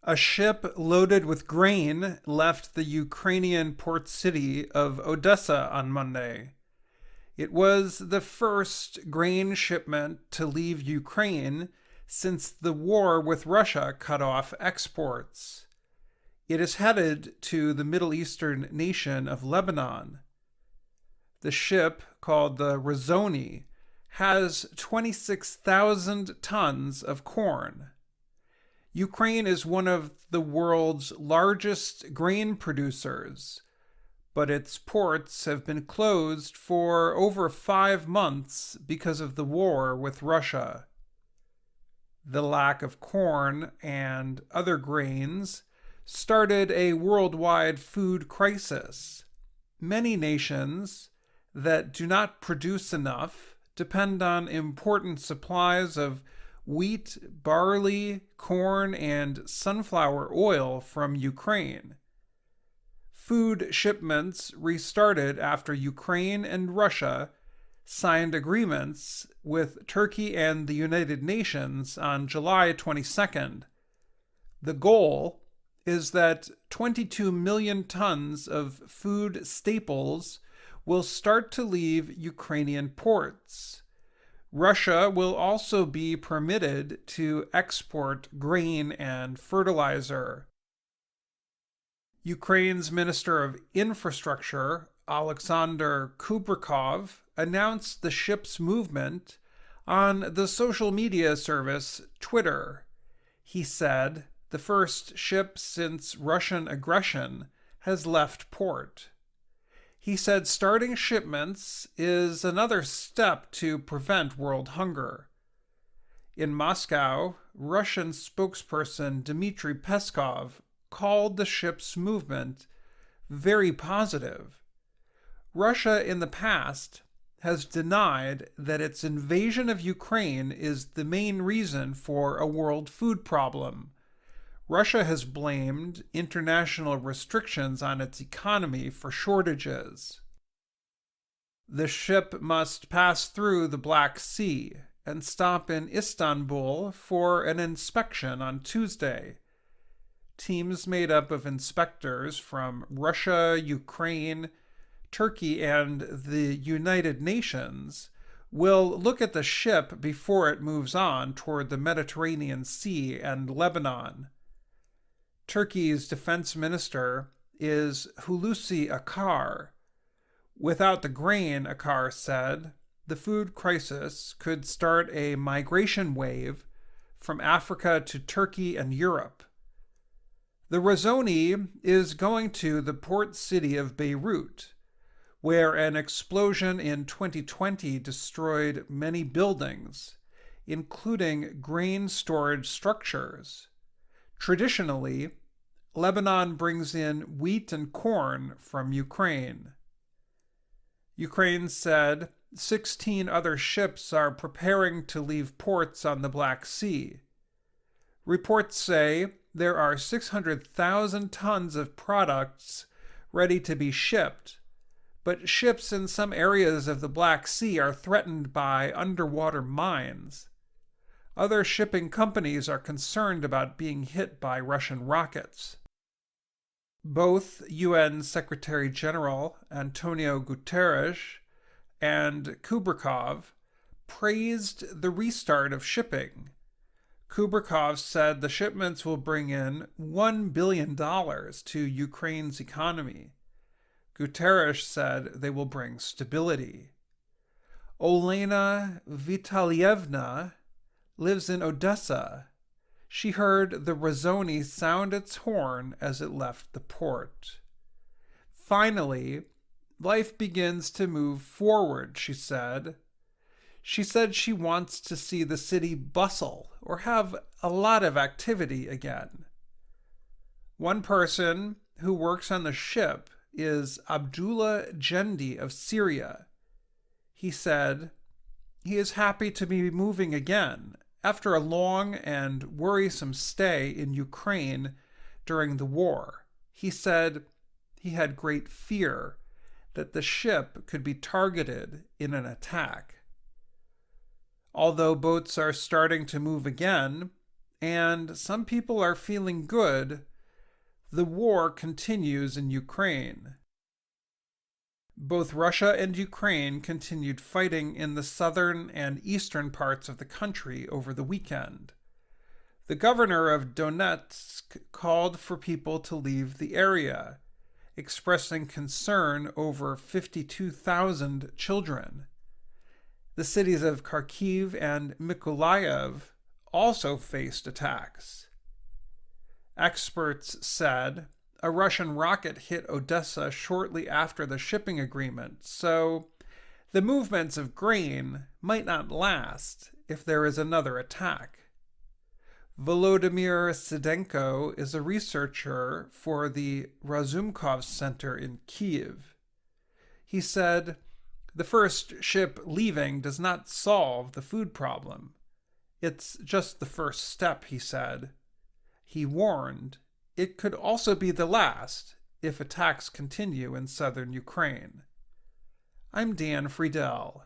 A ship loaded with grain left the Ukrainian port city of Odessa on Monday. It was the first grain shipment to leave Ukraine since the war with Russia cut off exports. It is headed to the Middle Eastern nation of Lebanon. The ship, called the Razoni, has 26,000 tons of corn. Ukraine is one of the world's largest grain producers, but its ports have been closed for over 5 months because of the war with Russia. The lack of corn and other grains started a worldwide food crisis. Many nations that do not produce enough depend on important supplies of wheat, barley, corn, and sunflower oil from Ukraine. Food shipments restarted after Ukraine and Russia signed agreements with Turkey and the United Nations on July 22nd. The goal is that 22 million tons of food staples will start to leave Ukrainian ports. Russia will also be permitted to export grain and fertilizer. Ukraine's Minister of Infrastructure, Alexander Kubrikov, announced the ship's movement on the social media service Twitter. He said, "The first ship since Russian aggression has left port." He said starting shipments is another step to prevent world hunger. In Moscow, Russian spokesperson Dmitry Peskov called the ship's movement very positive. Russia in the past has denied that its invasion of Ukraine is the main reason for a world food problem. Russia has blamed international restrictions on its economy for shortages. The ship must pass through the Black Sea and stop in Istanbul for an inspection on Tuesday. Teams made up of inspectors from Russia, Ukraine, Turkey, and the United Nations will look at the ship before it moves on toward the Mediterranean Sea and Lebanon. Turkey's defense minister is Hulusi Akar. Without the grain, Akar said, the food crisis could start a migration wave from Africa to Turkey and Europe. The Razoni is going to the port city of Beirut, where an explosion in 2020 destroyed many buildings, including grain storage structures. Traditionally, Lebanon brings in wheat and corn from Ukraine. Ukraine said 16 other ships are preparing to leave ports on the Black Sea. Reports say there are 600,000 tons of products ready to be shipped, but ships in some areas of the Black Sea are threatened by underwater mines. Other shipping companies are concerned about being hit by Russian rockets. Both UN Secretary General Antonio Guterres and Kubrikov praised the restart of shipping. Kubrikov said the shipments will bring in $1 billion to Ukraine's economy. Guterres said they will bring stability. Olena Vitalievna lives in Odessa. She heard the Razoni sound its horn as it left the port. Finally, life begins to move forward, she said. She said she wants to see the city bustle or have a lot of activity again. One person who works on the ship is Abdullah Jendi of Syria. He said he is happy to be moving again after a long and worrisome stay in Ukraine during the war. He said he had great fear that the ship could be targeted in an attack. Although boats are starting to move again, and some people are feeling good. The war continues in Ukraine. Both Russia and Ukraine continued fighting in the southern and eastern parts of the country over the weekend. The governor of Donetsk called for people to leave the area, expressing concern over 52,000 children. The cities of Kharkiv and Mykolaiv also faced attacks. Experts said a Russian rocket hit Odessa shortly after the shipping agreement, so the movements of grain might not last if there is another attack. Volodymyr Sidenko is a researcher for the Razumkov Center in Kyiv. He said, "The first ship leaving does not solve the food problem. It's just the first step," he said. He warned it could also be the last if attacks continue in southern Ukraine. I'm Dan Friedel.